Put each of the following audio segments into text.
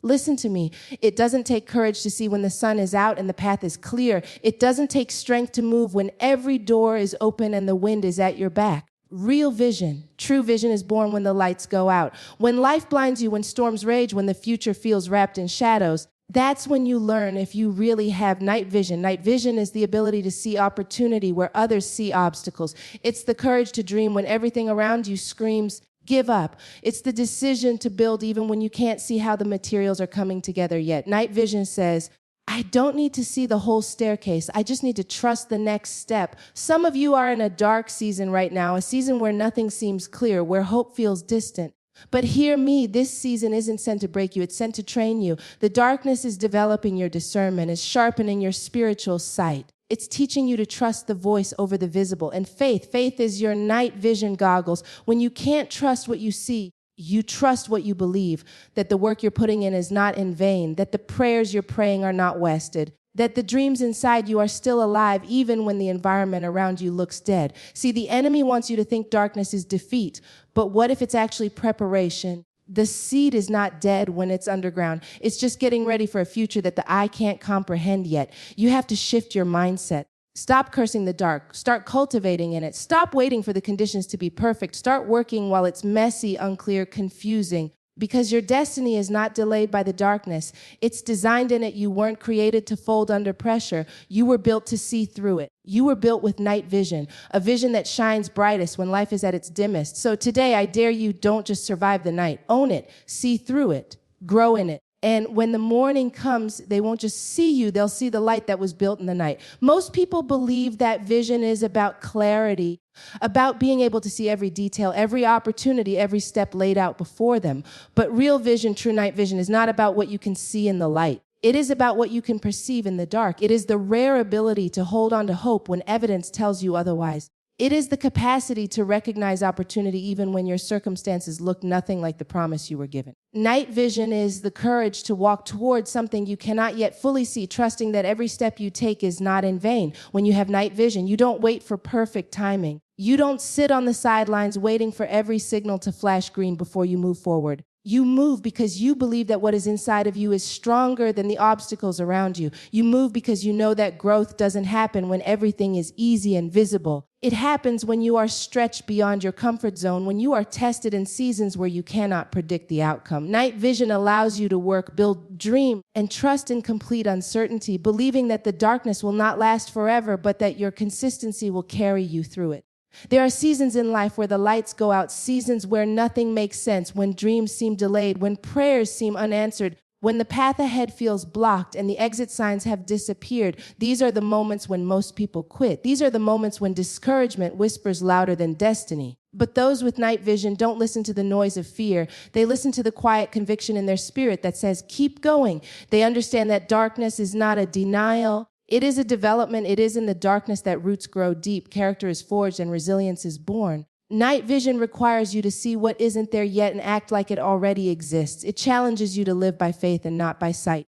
Listen to me. It doesn't take courage to see when the sun is out and the path is clear. It doesn't take strength to move when every door is open and the wind is at your back. Real vision, true vision is born when the lights go out. When life blinds you, when storms rage, when the future feels wrapped in shadows, that's when you learn if you really have night vision. Night vision is the ability to see opportunity where others see obstacles. It's the courage to dream when everything around you screams, give up. It's the decision to build even when you can't see how the materials are coming together yet. Night vision says, I don't need to see the whole staircase. I just need to trust the next step. Some of you are in a dark season right now, a season where nothing seems clear, where hope feels distant. But hear me, this season isn't sent to break you, it's sent to train you. The darkness is developing your discernment, is sharpening your spiritual sight. It's teaching you to trust the voice over the visible. And faith is your night vision goggles. When you can't trust what you see, you trust what you believe, that the work you're putting in is not in vain, that the prayers you're praying are not wasted, that the dreams inside you are still alive even when the environment around you looks dead. See, the enemy wants you to think darkness is defeat, but what if it's actually preparation? The seed is not dead when it's underground. It's just getting ready for a future that the eye can't comprehend yet. You have to shift your mindset. Stop cursing the dark. Start cultivating in it. Stop waiting for the conditions to be perfect. Start working while it's messy, unclear, confusing. Because your destiny is not delayed by the darkness. It's designed in it. You weren't created to fold under pressure. You were built to see through it. You were built with night vision, a vision that shines brightest when life is at its dimmest. So today, I dare you, don't just survive the night. Own it. See through it. Grow in it. And when the morning comes, they won't just see you, they'll see the light that was built in the night. Most people believe that vision is about clarity, about being able to see every detail, every opportunity, every step laid out before them. But real vision, true night vision, is not about what you can see in the light. It is about what you can perceive in the dark. It is the rare ability to hold on to hope when evidence tells you otherwise. It is the capacity to recognize opportunity even when your circumstances look nothing like the promise you were given. Night vision is the courage to walk towards something you cannot yet fully see, trusting that every step you take is not in vain. When you have night vision, you don't wait for perfect timing. You don't sit on the sidelines waiting for every signal to flash green before you move forward. You move because you believe that what is inside of you is stronger than the obstacles around you. You move because you know that growth doesn't happen when everything is easy and visible. It happens when you are stretched beyond your comfort zone, when you are tested in seasons where you cannot predict the outcome. Night vision allows you to work, build, dream, and trust in complete uncertainty, believing that the darkness will not last forever, but that your consistency will carry you through it. There are seasons in life where the lights go out, seasons where nothing makes sense, when dreams seem delayed, when prayers seem unanswered, when the path ahead feels blocked and the exit signs have disappeared. These are the moments when most people quit. These are the moments when discouragement whispers louder than destiny. But those with night vision don't listen to the noise of fear. They listen to the quiet conviction in their spirit that says, keep going. They understand that darkness is not a denial. It is a development. It is in the darkness that roots grow deep, character is forged, and resilience is born. Night vision requires you to see what isn't there yet and act like it already exists. It challenges you to live by faith and not by sight.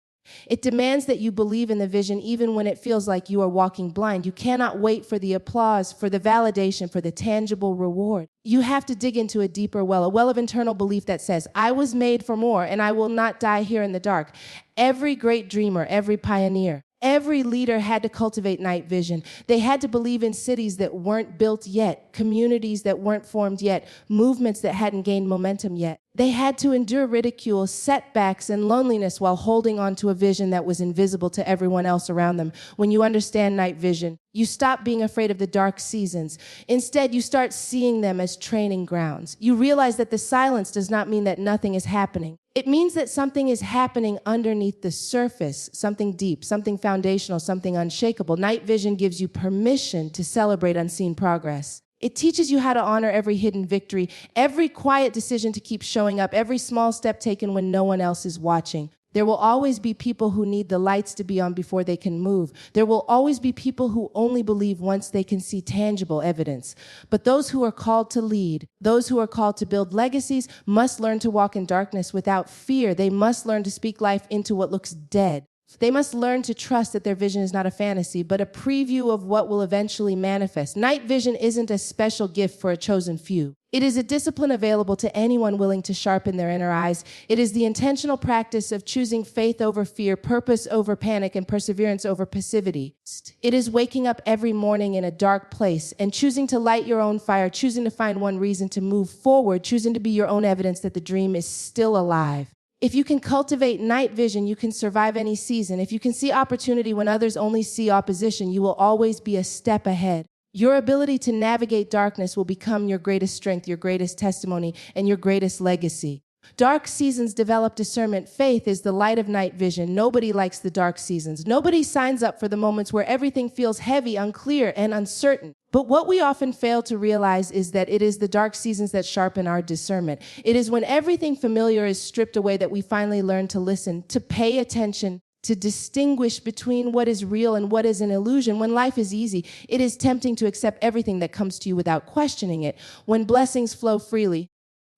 It demands that you believe in the vision even when it feels like you are walking blind. You cannot wait for the applause, for the validation, for the tangible reward. You have to dig into a deeper well, a well of internal belief that says, I was made for more and I will not die here in the dark. Every great dreamer, every pioneer, every leader had to cultivate night vision. They had to believe in cities that weren't built yet, communities that weren't formed yet, movements that hadn't gained momentum yet. They had to endure ridicule, setbacks, and loneliness while holding on to a vision that was invisible to everyone else around them. When you understand night vision, you stop being afraid of the dark seasons. Instead, you start seeing them as training grounds. You realize that the silence does not mean that nothing is happening. It means that something is happening underneath the surface, something deep, something foundational, something unshakable. Night vision gives you permission to celebrate unseen progress. It teaches you how to honor every hidden victory, every quiet decision to keep showing up, every small step taken when no one else is watching. There will always be people who need the lights to be on before they can move. There will always be people who only believe once they can see tangible evidence. But those who are called to lead, those who are called to build legacies, must learn to walk in darkness without fear. They must learn to speak life into what looks dead. They must learn to trust that their vision is not a fantasy, but a preview of what will eventually manifest. Night vision isn't a special gift for a chosen few. It is a discipline available to anyone willing to sharpen their inner eyes. It is the intentional practice of choosing faith over fear, purpose over panic, and perseverance over passivity. It is waking up every morning in a dark place and choosing to light your own fire, choosing to find one reason to move forward, choosing to be your own evidence that the dream is still alive. If you can cultivate night vision, you can survive any season. If you can see opportunity when others only see opposition, you will always be a step ahead. Your ability to navigate darkness will become your greatest strength, your greatest testimony, and your greatest legacy. Dark seasons develop discernment. Faith is the light of night vision. Nobody likes the dark seasons. Nobody signs up for the moments where everything feels heavy, unclear, and uncertain. But what we often fail to realize is that it is the dark seasons that sharpen our discernment. It is when everything familiar is stripped away that we finally learn to listen, to pay attention, to distinguish between what is real and what is an illusion. When life is easy, it is tempting to accept everything that comes to you without questioning it. When blessings flow freely,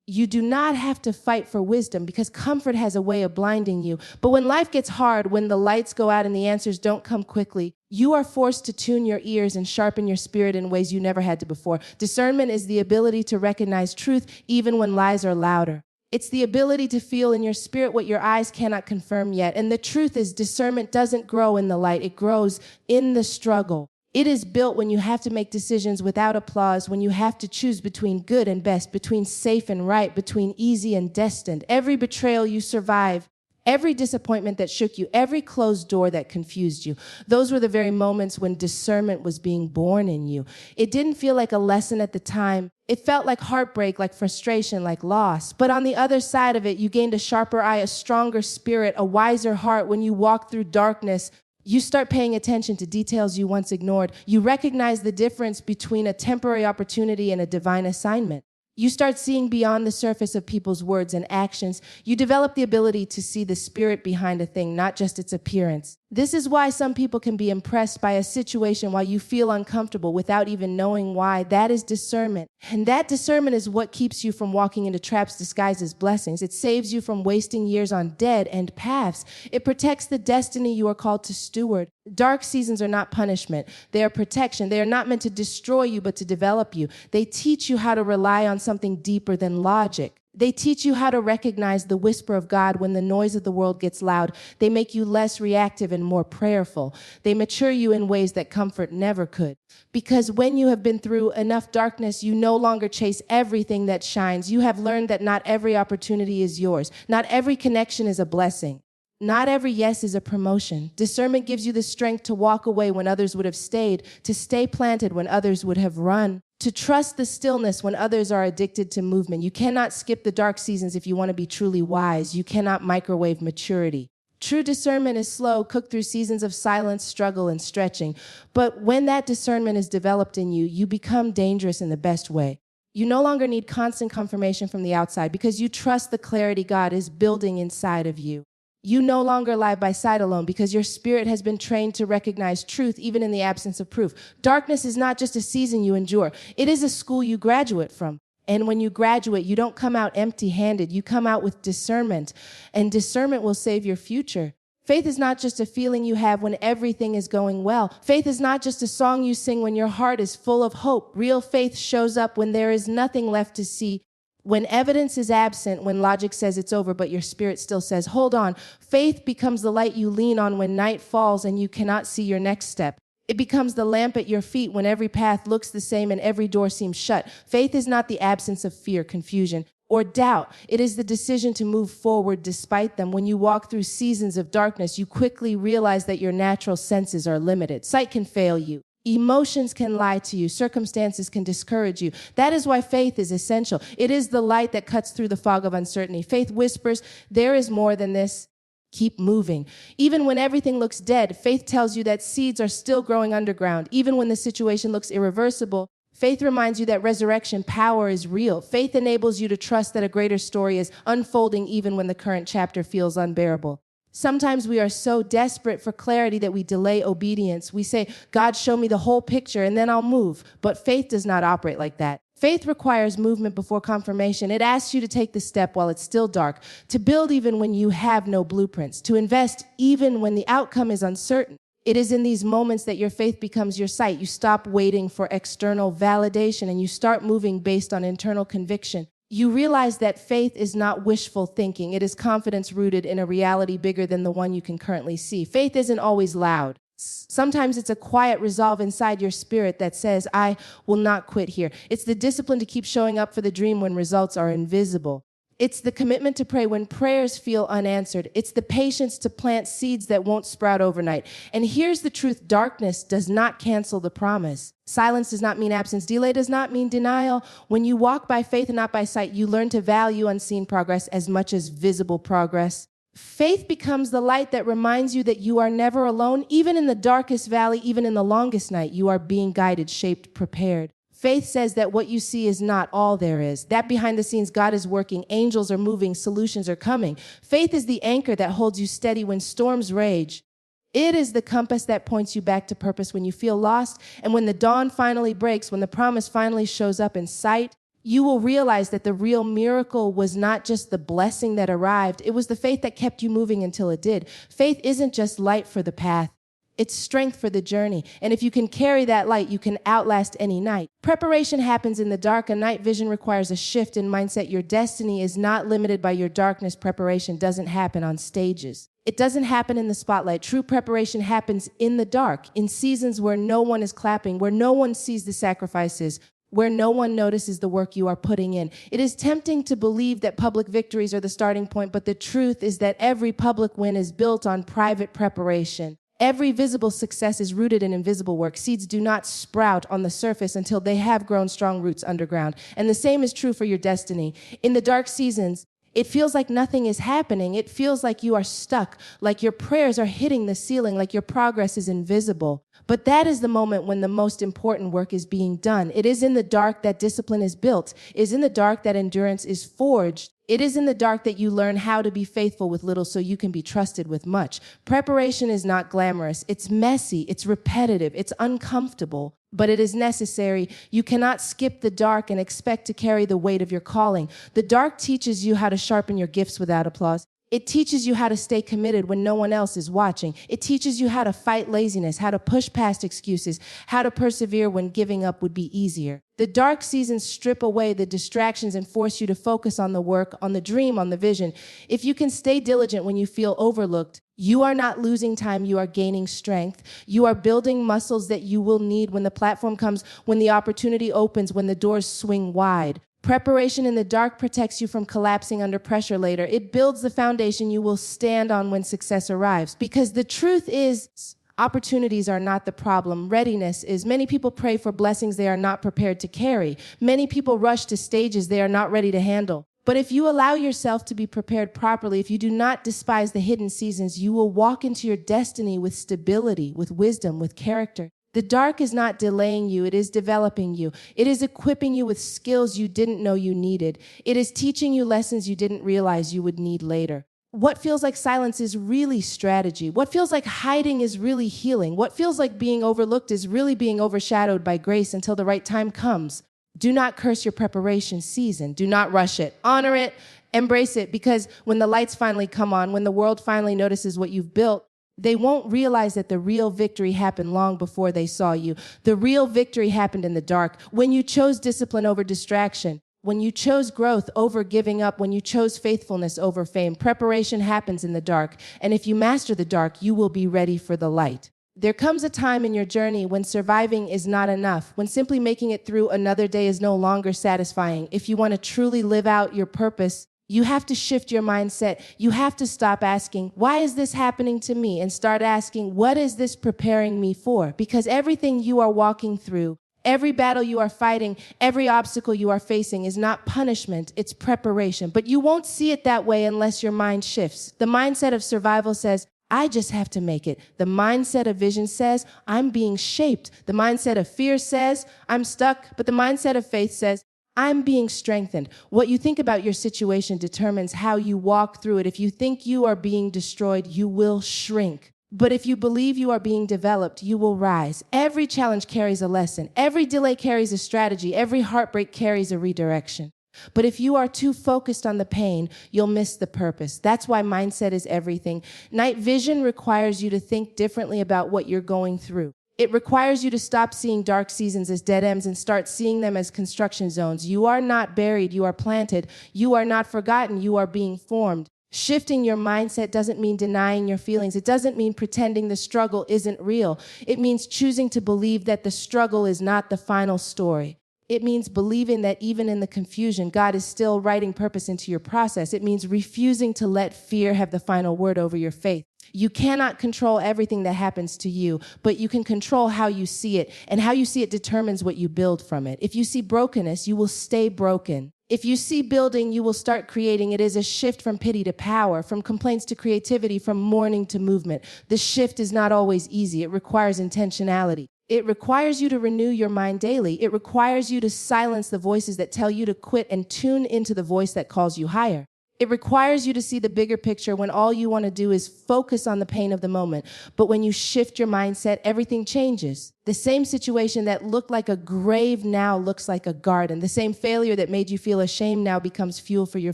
you do not have to fight for wisdom because comfort has a way of blinding you. But when life gets hard, when the lights go out and the answers don't come quickly, you are forced to tune your ears and sharpen your spirit in ways you never had to before. Discernment is the ability to recognize truth even when lies are louder. It's the ability to feel in your spirit what your eyes cannot confirm yet. And the truth is, discernment doesn't grow in the light. It grows in the struggle. It is built when you have to make decisions without applause, when you have to choose between good and best, between safe and right, between easy and destined. Every betrayal you survive, every disappointment that shook you, every closed door that confused you, those were the very moments when discernment was being born in you. It didn't feel like a lesson at the time. It felt like heartbreak, like frustration, like loss. But on the other side of it, you gained a sharper eye, a stronger spirit, a wiser heart. When you walk through darkness, you start paying attention to details you once ignored. You recognize the difference between a temporary opportunity and a divine assignment. You start seeing beyond the surface of people's words and actions. You develop the ability to see the spirit behind a thing, not just its appearance. This is why some people can be impressed by a situation while you feel uncomfortable without even knowing why. That is discernment. And that discernment is what keeps you from walking into traps disguised as blessings. It saves you from wasting years on dead-end paths. It protects the destiny you are called to steward. Dark seasons are not punishment. They are protection. They are not meant to destroy you, but to develop you. They teach you how to rely on something deeper than logic. They teach you how to recognize the whisper of God when the noise of the world gets loud. They make you less reactive and more prayerful. They mature you in ways that comfort never could. Because when you have been through enough darkness, you no longer chase everything that shines. You have learned that not every opportunity is yours. Not every connection is a blessing. Not every yes is a promotion. Discernment gives you the strength to walk away when others would have stayed, to stay planted when others would have run, to trust the stillness when others are addicted to movement. You cannot skip the dark seasons if you want to be truly wise. You cannot microwave maturity. True discernment is slow, cooked through seasons of silence, struggle, and stretching. But when that discernment is developed in you, you become dangerous in the best way. You no longer need constant confirmation from the outside because you trust the clarity God is building inside of you. You no longer lie by sight alone because your spirit has been trained to recognize truth even in the absence of proof. Darkness is not just a season you endure. It is a school you graduate from. And when you graduate, you don't come out empty-handed. You come out with discernment, and discernment will save your future. Faith is not just a feeling you have when everything is going well. Faith is not just a song you sing when your heart is full of hope. Real faith shows up when there is nothing left to see. When evidence is absent, when logic says it's over, but your spirit still says, hold on. Faith becomes the light you lean on when night falls and you cannot see your next step. It becomes the lamp at your feet when every path looks the same and every door seems shut. Faith is not the absence of fear, confusion, or doubt. It is the decision to move forward despite them. When you walk through seasons of darkness, you quickly realize that your natural senses are limited. Sight can fail you. Emotions can lie to you. Circumstances can discourage you. That is why faith is essential. It is the light that cuts through the fog of uncertainty. Faith whispers, there is more than this. Keep moving. Even when everything looks dead, faith tells you that seeds are still growing underground. Even when the situation looks irreversible, faith reminds you that resurrection power is real. Faith enables you to trust that a greater story is unfolding even when the current chapter feels unbearable. Sometimes we are so desperate for clarity that we delay obedience. We say, God, show me the whole picture and then I'll move. But faith does not operate like that. Faith requires movement before confirmation. It asks you to take the step while it's still dark, to build even when you have no blueprints, to invest even when the outcome is uncertain. It is in these moments that your faith becomes your sight. You stop waiting for external validation and you start moving based on internal conviction. You realize that faith is not wishful thinking. It is confidence rooted in a reality bigger than the one you can currently see. Faith isn't always loud. Sometimes it's a quiet resolve inside your spirit that says, I will not quit here. It's the discipline to keep showing up for the dream when results are invisible. It's the commitment to pray when prayers feel unanswered. It's the patience to plant seeds that won't sprout overnight. And here's the truth: darkness does not cancel the promise. Silence does not mean absence. Delay does not mean denial. When you walk by faith and not by sight, you learn to value unseen progress as much as visible progress. Faith becomes the light that reminds you that you are never alone. Even in the darkest valley, even in the longest night, you are being guided, shaped, prepared. Faith says that what you see is not all there is. That behind the scenes, God is working, angels are moving, solutions are coming. Faith is the anchor that holds you steady when storms rage. It is the compass that points you back to purpose when you feel lost. And when the dawn finally breaks, when the promise finally shows up in sight, you will realize that the real miracle was not just the blessing that arrived. It was the faith that kept you moving until it did. Faith isn't just light for the path. It's strength for the journey. And if you can carry that light, you can outlast any night. Preparation happens in the dark. A night vision requires a shift in mindset. Your destiny is not limited by your darkness. Preparation doesn't happen on stages. It doesn't happen in the spotlight. True preparation happens in the dark, in seasons where no one is clapping, where no one sees the sacrifices, where no one notices the work you are putting in. It is tempting to believe that public victories are the starting point, but the truth is that every public win is built on private preparation. Every visible success is rooted in invisible work. Seeds do not sprout on the surface until they have grown strong roots underground. And the same is true for your destiny. In the dark seasons, it feels like nothing is happening. It feels like you are stuck, like your prayers are hitting the ceiling, like your progress is invisible. But that is the moment when the most important work is being done. It is in the dark that discipline is built. It is in the dark that endurance is forged. It is in the dark that you learn how to be faithful with little so you can be trusted with much. Preparation is not glamorous. It's messy. It's repetitive. It's uncomfortable, but it is necessary. You cannot skip the dark and expect to carry the weight of your calling. The dark teaches you how to sharpen your gifts without applause. It teaches you how to stay committed when no one else is watching. It teaches you how to fight laziness, how to push past excuses, how to persevere when giving up would be easier. The dark seasons strip away the distractions and force you to focus on the work, on the dream, on the vision. If you can stay diligent when you feel overlooked, you are not losing time, you are gaining strength. You are building muscles that you will need when the platform comes, when the opportunity opens, when the doors swing wide. Preparation in the dark protects you from collapsing under pressure later. It builds the foundation you will stand on when success arrives. Because the truth is, opportunities are not the problem. Readiness is. Many people pray for blessings they are not prepared to carry. Many people rush to stages they are not ready to handle. But if you allow yourself to be prepared properly, if you do not despise the hidden seasons, you will walk into your destiny with stability, with wisdom, with character. The dark is not delaying you, it is developing you. It is equipping you with skills you didn't know you needed. It is teaching you lessons you didn't realize you would need later. What feels like silence is really strategy. What feels like hiding is really healing. What feels like being overlooked is really being overshadowed by grace until the right time comes. Do not curse your preparation season. Do not rush it. Honor it, embrace it, because when the lights finally come on, when the world finally notices what you've built, they won't realize that the real victory happened long before they saw you. The real victory happened in the dark, when you chose discipline over distraction, when you chose growth over giving up, when you chose faithfulness over fame. Preparation happens in the dark, and if you master the dark, you will be ready for the light. There comes a time in your journey when surviving is not enough, when simply making it through another day is no longer satisfying. If you want to truly live out your purpose, you have to shift your mindset. You have to stop asking, why is this happening to me? And start asking, what is this preparing me for? Because everything you are walking through, every battle you are fighting, every obstacle you are facing is not punishment, it's preparation. But you won't see it that way unless your mind shifts. The mindset of survival says, I just have to make it. The mindset of vision says, I'm being shaped. The mindset of fear says, I'm stuck. But the mindset of faith says, I'm being strengthened. What you think about your situation determines how you walk through it. If you think you are being destroyed, you will shrink. But if you believe you are being developed, you will rise. Every challenge carries a lesson. Every delay carries a strategy. Every heartbreak carries a redirection. But if you are too focused on the pain, you'll miss the purpose. That's why mindset is everything. Night vision requires you to think differently about what you're going through. It requires you to stop seeing dark seasons as dead ends and start seeing them as construction zones. You are not buried, you are planted. You are not forgotten, you are being formed. Shifting your mindset doesn't mean denying your feelings. It doesn't mean pretending the struggle isn't real. It means choosing to believe that the struggle is not the final story. It means believing that even in the confusion, God is still writing purpose into your process. It means refusing to let fear have the final word over your faith. You cannot control everything that happens to you, but you can control how you see it, and how you see it determines what you build from it. If you see brokenness, you will stay broken. If you see building, you will start creating. It is a shift from pity to power, from complaints to creativity, from mourning to movement. The shift is not always easy. It requires intentionality. It requires you to renew your mind daily. It requires you to silence the voices that tell you to quit and tune into the voice that calls you higher. It requires you to see the bigger picture when all you want to do is focus on the pain of the moment. But when you shift your mindset, everything changes. The same situation that looked like a grave now looks like a garden. The same failure that made you feel ashamed now becomes fuel for your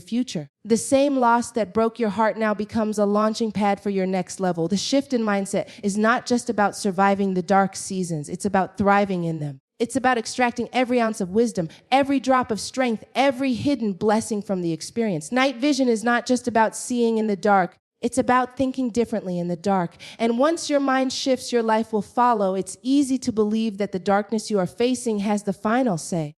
future. The same loss that broke your heart now becomes a launching pad for your next level. The shift in mindset is not just about surviving the dark seasons. It's about thriving in them. It's about extracting every ounce of wisdom, every drop of strength, every hidden blessing from the experience. Night vision is not just about seeing in the dark. It's about thinking differently in the dark. And once your mind shifts, your life will follow. It's easy to believe that the darkness you are facing has the final say.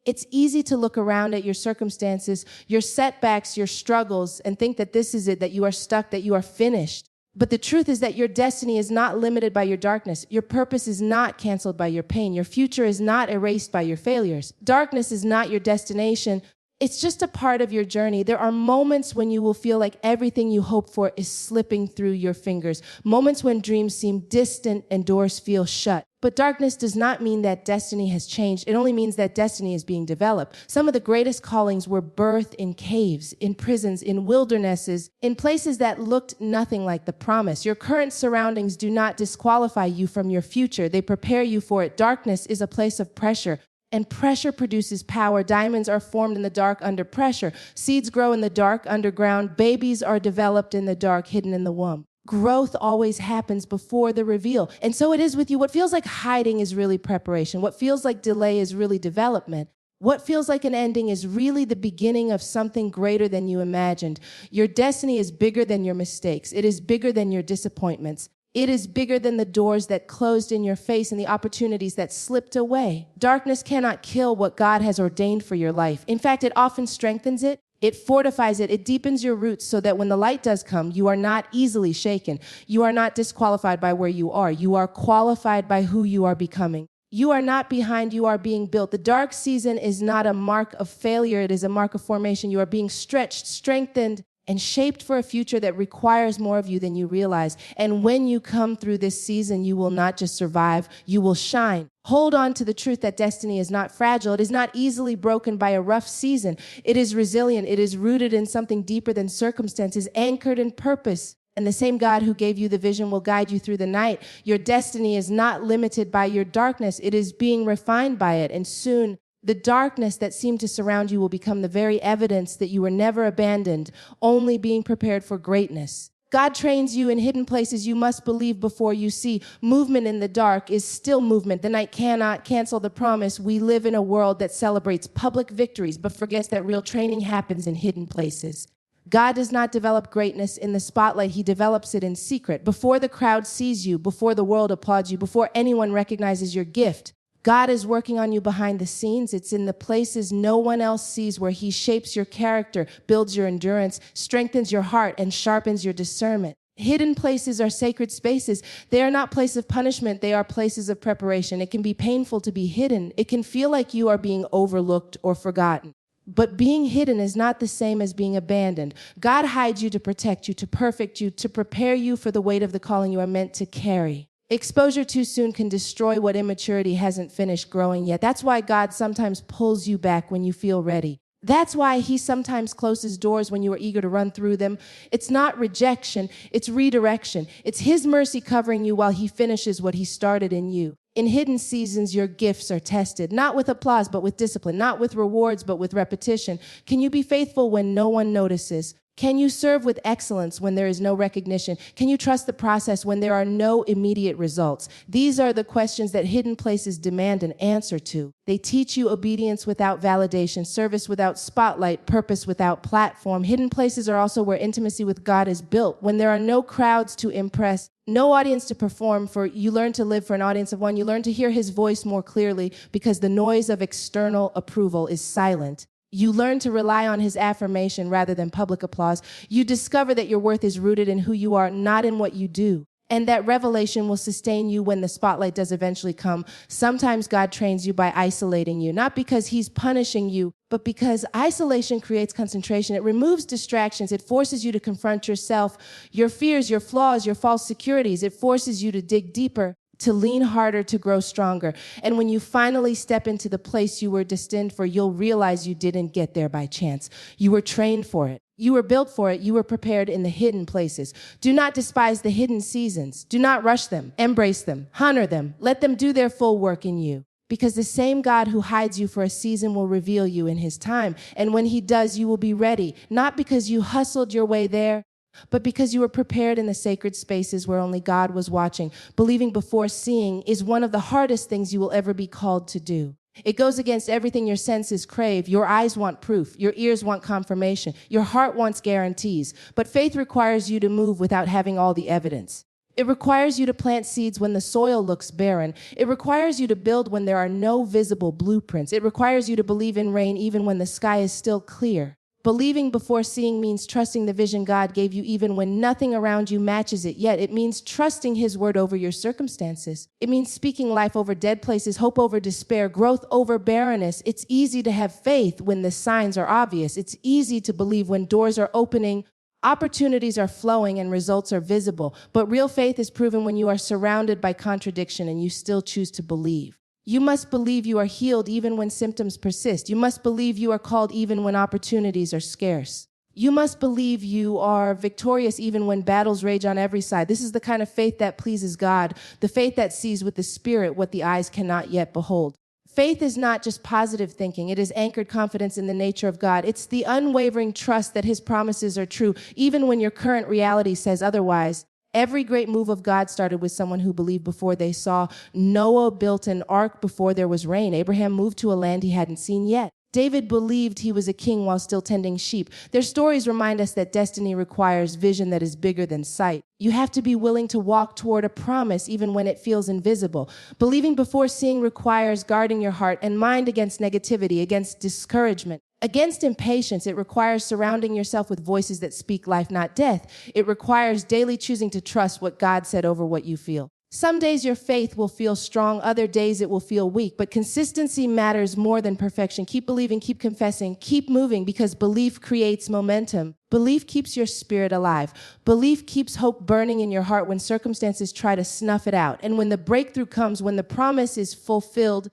It's easy to look around at your circumstances, your setbacks, your struggles, and think that this is it, that you are stuck, that you are finished. But the truth is that your destiny is not limited by your darkness. Your purpose is not canceled by your pain. Your future is not erased by your failures. Darkness is not your destination. It's just a part of your journey. There are moments when you will feel like everything you hope for is slipping through your fingers. Moments when dreams seem distant and doors feel shut. But darkness does not mean that destiny has changed. It only means that destiny is being developed. Some of the greatest callings were birthed in caves, in prisons, in wildernesses, in places that looked nothing like the promise. Your current surroundings do not disqualify you from your future. They prepare you for it. Darkness is a place of pressure. And pressure produces power. Diamonds are formed in the dark under pressure. Seeds grow in the dark underground. Babies are developed in the dark, hidden in the womb. Growth always happens before the reveal. And so it is with you. What feels like hiding is really preparation. What feels like delay is really development. What feels like an ending is really the beginning of something greater than you imagined. Your destiny is bigger than your mistakes. It is bigger than your disappointments. It is bigger than the doors that closed in your face and the opportunities that slipped away. Darkness cannot kill what God has ordained for your life. In fact, it often strengthens it. It fortifies it. It deepens your roots so that when the light does come, you are not easily shaken. You are not disqualified by where you are. You are qualified by who you are becoming. You are not behind. You are being built. The dark season is not a mark of failure. It is a mark of formation. You are being stretched, strengthened, and shaped for a future that requires more of you than you realize. And when you come through this season, you will not just survive, you will shine. Hold on to the truth that destiny is not fragile. It is not easily broken by a rough season. It is resilient. It is rooted in something deeper than circumstances, anchored in purpose. And the same God who gave you the vision will guide you through the night. Your destiny is not limited by your darkness. It is being refined by it. And soon, the darkness that seemed to surround you will become the very evidence that you were never abandoned, only being prepared for greatness. God trains you in hidden places you must believe before you see. Movement in the dark is still movement. The night cannot cancel the promise. We live in a world that celebrates public victories, but forgets that real training happens in hidden places. God does not develop greatness in the spotlight. He develops it in secret. Before the crowd sees you, before the world applauds you, before anyone recognizes your gift, God is working on you behind the scenes. It's in the places no one else sees where he shapes your character, builds your endurance, strengthens your heart, and sharpens your discernment. Hidden places are sacred spaces. They are not places of punishment. They are places of preparation. It can be painful to be hidden. It can feel like you are being overlooked or forgotten. But being hidden is not the same as being abandoned. God hides you to protect you, to perfect you, to prepare you for the weight of the calling you are meant to carry. Exposure too soon can destroy what immaturity hasn't finished growing yet. That's why God sometimes pulls you back when you feel ready. That's why he sometimes closes doors when you are eager to run through them. It's not rejection, it's redirection. It's his mercy covering you while he finishes what he started in you. In hidden seasons, your gifts are tested, not with applause, but with discipline, not with rewards, but with repetition. Can you be faithful when no one notices? Can you serve with excellence when there is no recognition? Can you trust the process when there are no immediate results? These are the questions that hidden places demand an answer to. They teach you obedience without validation, service without spotlight, purpose without platform. Hidden places are also where intimacy with God is built. When there are no crowds to impress, no audience to perform for, you learn to live for an audience of one. You learn to hear his voice more clearly because the noise of external approval is silent. You learn to rely on his affirmation rather than public applause. You discover that your worth is rooted in who you are, not in what you do. And that revelation will sustain you when the spotlight does eventually come. Sometimes God trains you by isolating you, not because he's punishing you, but because isolation creates concentration. It removes distractions. It forces you to confront yourself, your fears, your flaws, your false securities. It forces you to dig deeper, to lean harder, to grow stronger. And when you finally step into the place you were destined for, you'll realize you didn't get there by chance. You were trained for it. You were built for it. You were prepared in the hidden places. Do not despise the hidden seasons. Do not rush them. Embrace them. Honor them. Let them do their full work in you. Because the same God who hides you for a season will reveal you in his time. And when he does, you will be ready, not because you hustled your way there, but because you were prepared in the sacred spaces where only God was watching. Believing before seeing is one of the hardest things you will ever be called to do. It goes against everything your senses crave. Your eyes want proof. Your ears want confirmation. Your heart wants guarantees. But faith requires you to move without having all the evidence. It requires you to plant seeds when the soil looks barren. It requires you to build when there are no visible blueprints. It requires you to believe in rain even when the sky is still clear. Believing before seeing means trusting the vision God gave you even when nothing around you matches it yet. It means trusting his word over your circumstances. It means speaking life over dead places, hope over despair, growth over barrenness. It's easy to have faith when the signs are obvious. It's easy to believe when doors are opening, opportunities are flowing, and results are visible. But real faith is proven when you are surrounded by contradiction and you still choose to believe. You must believe you are healed even when symptoms persist. You must believe you are called even when opportunities are scarce. You must believe you are victorious even when battles rage on every side. This is the kind of faith that pleases God, the faith that sees with the Spirit what the eyes cannot yet behold. Faith is not just positive thinking. It is anchored confidence in the nature of God. It's the unwavering trust that his promises are true, even when your current reality says otherwise. Every great move of God started with someone who believed before they saw. Noah built an ark before there was rain. Abraham moved to a land he hadn't seen yet. David believed he was a king while still tending sheep. Their stories remind us that destiny requires vision that is bigger than sight. You have to be willing to walk toward a promise even when it feels invisible. Believing before seeing requires guarding your heart and mind against negativity, against discouragement, against impatience. It requires surrounding yourself with voices that speak life, not death. It requires daily choosing to trust what God said over what you feel. Some days your faith will feel strong, other days it will feel weak, but consistency matters more than perfection. Keep believing, keep confessing, keep moving, because belief creates momentum. Belief keeps your spirit alive. Belief keeps hope burning in your heart when circumstances try to snuff it out. And when the breakthrough comes, when the promise is fulfilled,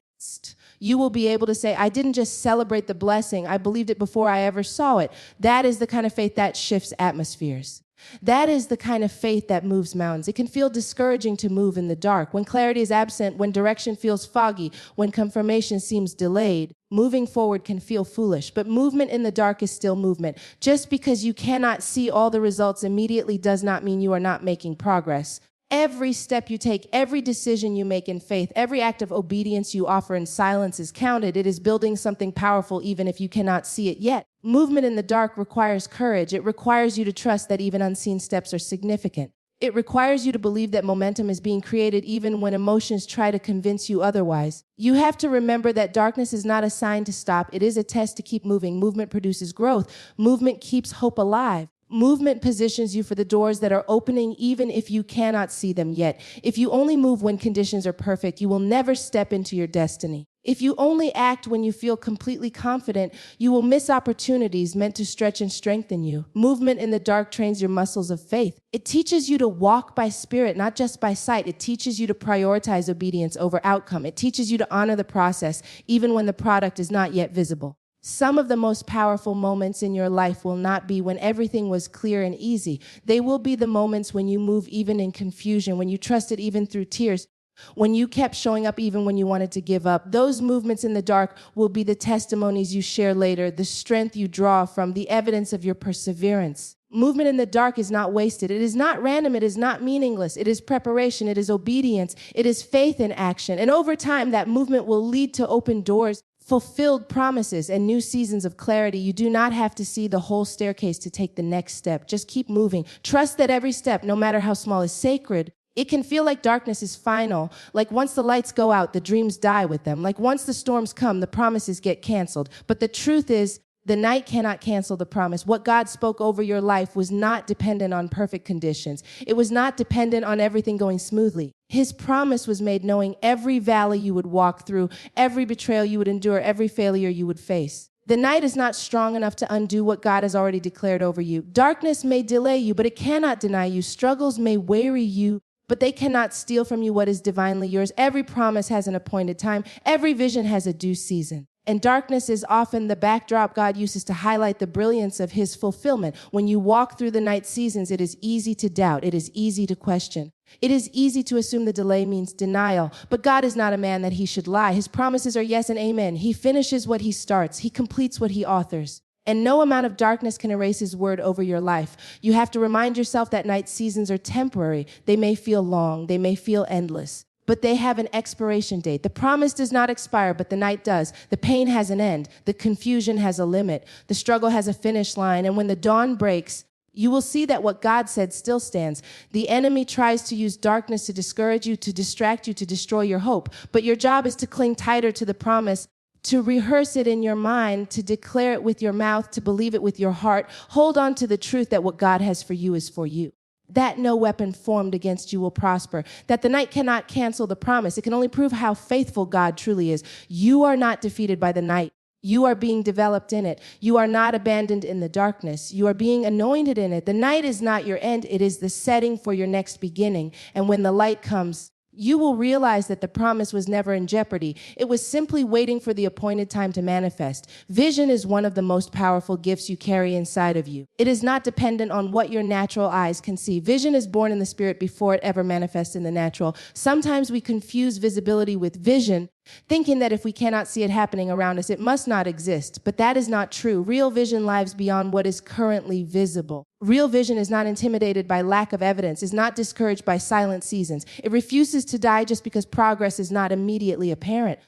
you will be able to say, I didn't just celebrate the blessing, I believed it before I ever saw it. That is the kind of faith that shifts atmospheres. That is the kind of faith that moves mountains. It can feel discouraging to move in the dark, when clarity is absent, when direction feels foggy, when confirmation seems delayed. Moving forward can feel foolish, but movement in the dark is still movement. Just because you cannot see all the results immediately does not mean you are not making progress. Every step you take, every decision you make in faith, every act of obedience you offer in silence is counted. It is building something powerful even if you cannot see it yet. Movement in the dark requires courage. It requires you to trust that even unseen steps are significant. It requires you to believe that momentum is being created even when emotions try to convince you otherwise. You have to remember that darkness is not a sign to stop. It is a test to keep moving. Movement produces growth. Movement keeps hope alive. Movement positions you for the doors that are opening even if you cannot see them yet. If you only move when conditions are perfect, you will never step into your destiny. If you only act when you feel completely confident, you will miss opportunities meant to stretch and strengthen you. Movement in the dark trains your muscles of faith. It teaches you to walk by spirit, not just by sight. It teaches you to prioritize obedience over outcome. It teaches you to honor the process, even when the product is not yet visible. Some of the most powerful moments in your life will not be when everything was clear and easy. They will be the moments when you move even in confusion, when you trusted even through tears, When you kept showing up even when you wanted to give up, those movements in the dark will be the testimonies you share later, the strength you draw from, the evidence of your perseverance. Movement in the dark is not wasted. It is not random. It is not meaningless. It is preparation. It is obedience. It is faith in action. And over time, that movement will lead to open doors, fulfilled promises, and new seasons of clarity. You do not have to see the whole staircase to take the next step. Just keep moving. Trust that every step, no matter how small, is sacred. It can feel like darkness is final, like once the lights go out, the dreams die with them, like once the storms come, the promises get canceled. But the truth is, the night cannot cancel the promise. What God spoke over your life was not dependent on perfect conditions. It was not dependent on everything going smoothly. His promise was made knowing every valley you would walk through, every betrayal you would endure, every failure you would face. The night is not strong enough to undo what God has already declared over you. Darkness may delay you, but it cannot deny you. Struggles may weary you, but they cannot steal from you what is divinely yours. Every promise has an appointed time. Every vision has a due season. And darkness is often the backdrop God uses to highlight the brilliance of his fulfillment. When you walk through the night seasons, it is easy to doubt. It is easy to question. It is easy to assume the delay means denial. But God is not a man that he should lie. His promises are yes and amen. He finishes what he starts. He completes what he authors. And no amount of darkness can erase his word over your life. You have to remind yourself that night seasons are temporary. They may feel long. They may feel endless. But they have an expiration date. The promise does not expire, but the night does. The pain has an end. The confusion has a limit. The struggle has a finish line. And when the dawn breaks, you will see that what God said still stands. The enemy tries to use darkness to discourage you, to distract you, to destroy your hope. But your job is to cling tighter to the promise, to rehearse it in your mind, to declare it with your mouth, to believe it with your heart. Hold on to the truth that what God has for you is for you. That no weapon formed against you will prosper. That the night cannot cancel the promise. It can only prove how faithful God truly is. You are not defeated by the night. You are being developed in it. You are not abandoned in the darkness. You are being anointed in it. The night is not your end. It is the setting for your next beginning. And when the light comes, you will realize that the promise was never in jeopardy. It was simply waiting for the appointed time to manifest. Vision is one of the most powerful gifts you carry inside of you. It is not dependent on what your natural eyes can see. Vision is born in the spirit before it ever manifests in the natural. Sometimes we confuse visibility with vision, thinking that if we cannot see it happening around us, it must not exist. But that is not true. Real vision lives beyond what is currently visible. Real vision is not intimidated by lack of evidence, is not discouraged by silent seasons. It refuses to die just because progress is not immediately apparent.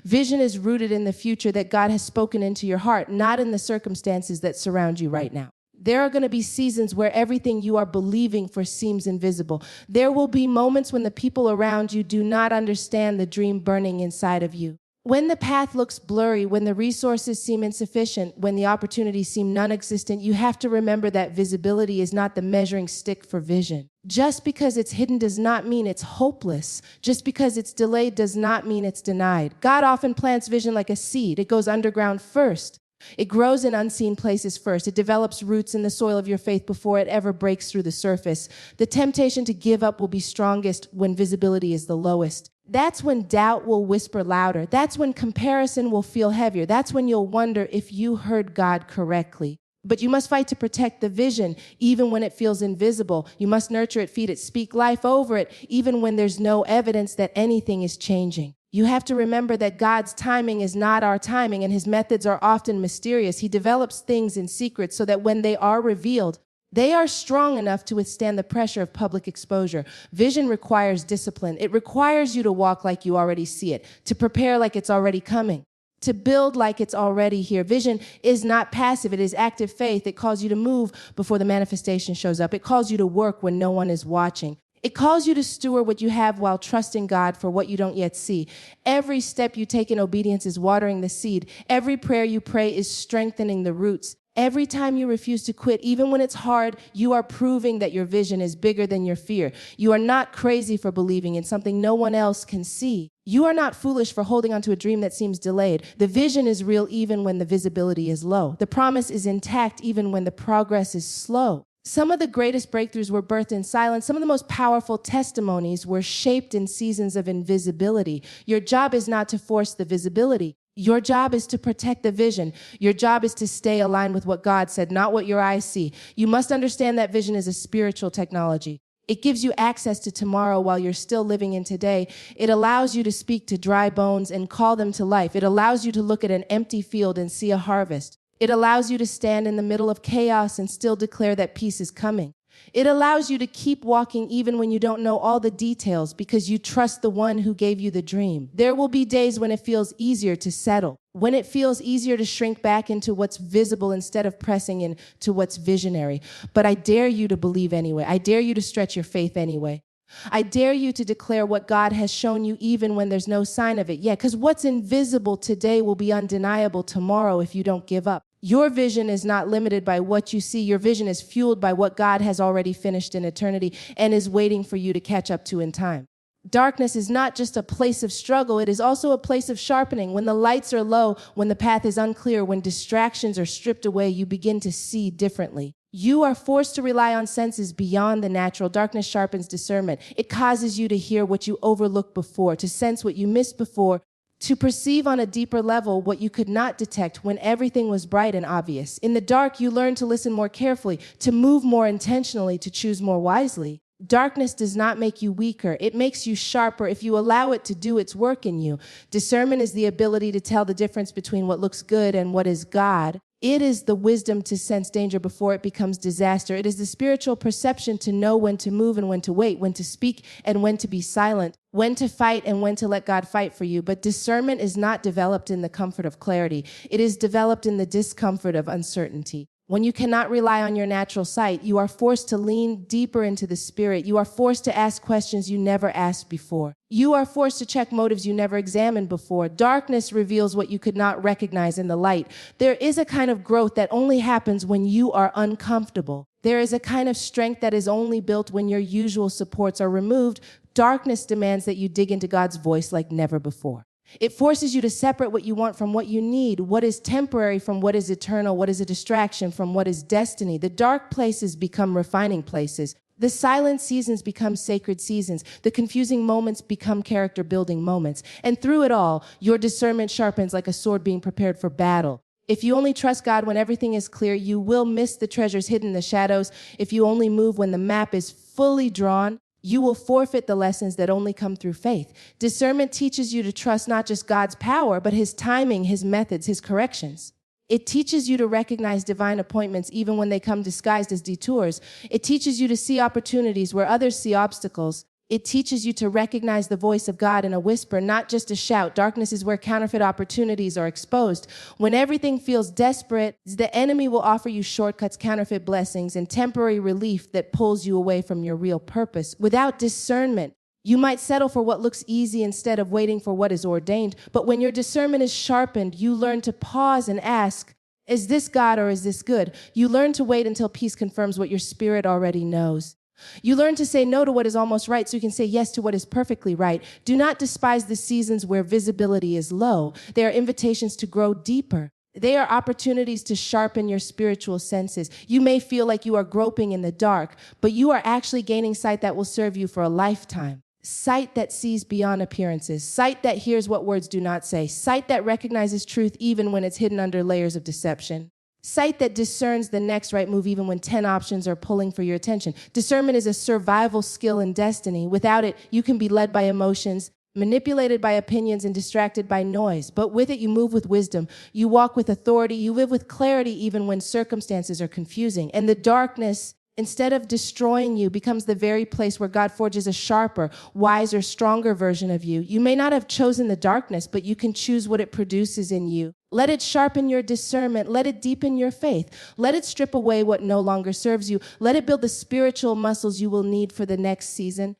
Vision is rooted in the future that God has spoken into your heart, not in the circumstances that surround you right now. There are going to be seasons where everything you are believing for seems invisible. There will be moments when the people around you do not understand the dream burning inside of you. When the path looks blurry, when the resources seem insufficient, when the opportunities seem non-existent, you have to remember that visibility is not the measuring stick for vision. Just because it's hidden does not mean it's hopeless. Just because it's delayed does not mean it's denied. God often plants vision like a seed. It goes underground first. It grows in unseen places first. It develops roots in the soil of your faith before it ever breaks through the surface. The temptation to give up will be strongest when visibility is the lowest. That's when doubt will whisper louder. That's when comparison will feel heavier. That's when you'll wonder if you heard God correctly. But you must fight to protect the vision, even when it feels invisible. You must nurture it, feed it, speak life over it, even when there's no evidence that anything is changing. You have to remember that God's timing is not our timing, and his methods are often mysterious. He develops things in secret so that when they are revealed, they are strong enough to withstand the pressure of public exposure. Vision requires discipline. It requires you to walk like you already see it, to prepare like it's already coming, to build like it's already here. Vision is not passive. It is active faith. It calls you to move before the manifestation shows up. It calls you to work when no one is watching. It calls you to steward what you have while trusting God for what you don't yet see. Every step you take in obedience is watering the seed. Every prayer you pray is strengthening the roots. Every time you refuse to quit, even when it's hard, you are proving that your vision is bigger than your fear. You are not crazy for believing in something no one else can see. You are not foolish for holding onto a dream that seems delayed. The vision is real even when the visibility is low. The promise is intact even when the progress is slow. Some of the greatest breakthroughs were birthed in silence. Some of the most powerful testimonies were shaped in seasons of invisibility. Your job is not to force the visibility. Your job is to protect the vision. Your job is to stay aligned with what God said, not what your eyes see. You must understand that vision is a spiritual technology. It gives you access to tomorrow while you're still living in today. It allows you to speak to dry bones and call them to life. It allows you to look at an empty field and see a harvest. It allows you to stand in the middle of chaos and still declare that peace is coming. It allows you to keep walking even when you don't know all the details because you trust the one who gave you the dream. There will be days when it feels easier to settle, when it feels easier to shrink back into what's visible instead of pressing into what's visionary. But I dare you to believe anyway. I dare you to stretch your faith anyway. I dare you to declare what God has shown you even when there's no sign of it yet, because what's invisible today will be undeniable tomorrow if you don't give up. Your vision is not limited by what you see. Your vision is fueled by what God has already finished in eternity and is waiting for you to catch up to in time. Darkness is not just a place of struggle. It is also a place of sharpening. When the lights are low, when the path is unclear, when distractions are stripped away, you begin to see differently. You are forced to rely on senses beyond the natural. Darkness sharpens discernment. It causes you to hear what you overlooked before, to sense what you missed before, to perceive on a deeper level what you could not detect when everything was bright and obvious. In the dark, you learn to listen more carefully, to move more intentionally, to choose more wisely. Darkness does not make you weaker. It makes you sharper if you allow it to do its work in you. Discernment is the ability to tell the difference between what looks good and what is God. It is the wisdom to sense danger before it becomes disaster. It is the spiritual perception to know when to move and when to wait, when to speak and when to be silent, when to fight and when to let God fight for you. But discernment is not developed in the comfort of clarity. It is developed in the discomfort of uncertainty. When you cannot rely on your natural sight, you are forced to lean deeper into the spirit. You are forced to ask questions you never asked before. You are forced to check motives you never examined before. Darkness reveals what you could not recognize in the light. There is a kind of growth that only happens when you are uncomfortable. There is a kind of strength that is only built when your usual supports are removed. Darkness demands that you dig into God's voice like never before. It forces you to separate what you want from what you need, what is temporary from what is eternal, what is a distraction from what is destiny. The dark places become refining places. The silent seasons become sacred seasons. The confusing moments become character-building moments. And through it all, your discernment sharpens like a sword being prepared for battle. If you only trust God when everything is clear, you will miss the treasures hidden in the shadows. If you only move when the map is fully drawn, you will forfeit the lessons that only come through faith. Discernment teaches you to trust not just God's power, but his timing, his methods, his corrections. It teaches you to recognize divine appointments even when they come disguised as detours. It teaches you to see opportunities where others see obstacles. It teaches you to recognize the voice of God in a whisper, not just a shout. Darkness is where counterfeit opportunities are exposed. When everything feels desperate, the enemy will offer you shortcuts, counterfeit blessings, and temporary relief that pulls you away from your real purpose. Without discernment, you might settle for what looks easy instead of waiting for what is ordained. But when your discernment is sharpened, you learn to pause and ask, is this God or is this good? You learn to wait until peace confirms what your spirit already knows. You learn to say no to what is almost right so you can say yes to what is perfectly right. Do not despise the seasons where visibility is low. They are invitations to grow deeper. They are opportunities to sharpen your spiritual senses. You may feel like you are groping in the dark, but you are actually gaining sight that will serve you for a lifetime. Sight that sees beyond appearances. Sight that hears what words do not say. Sight that recognizes truth even when it's hidden under layers of deception. Sight that discerns the next right move even when 10 options are pulling for your attention. Discernment is a survival skill in destiny. Without it, you can be led by emotions, manipulated by opinions, and distracted by noise. But with it, you move with wisdom. You walk with authority. You live with clarity even when circumstances are confusing. And the darkness, instead of destroying you, becomes the very place where God forges a sharper, wiser, stronger version of you. You may not have chosen the darkness, but you can choose what it produces in you. Let it sharpen your discernment. Let it deepen your faith. Let it strip away what no longer serves you. Let it build the spiritual muscles you will need for the next season.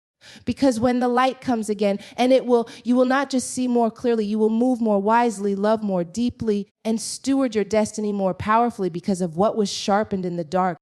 Because when the light comes again, and you will not just see more clearly, you will move more wisely, love more deeply, and steward your destiny more powerfully because of what was sharpened in the dark.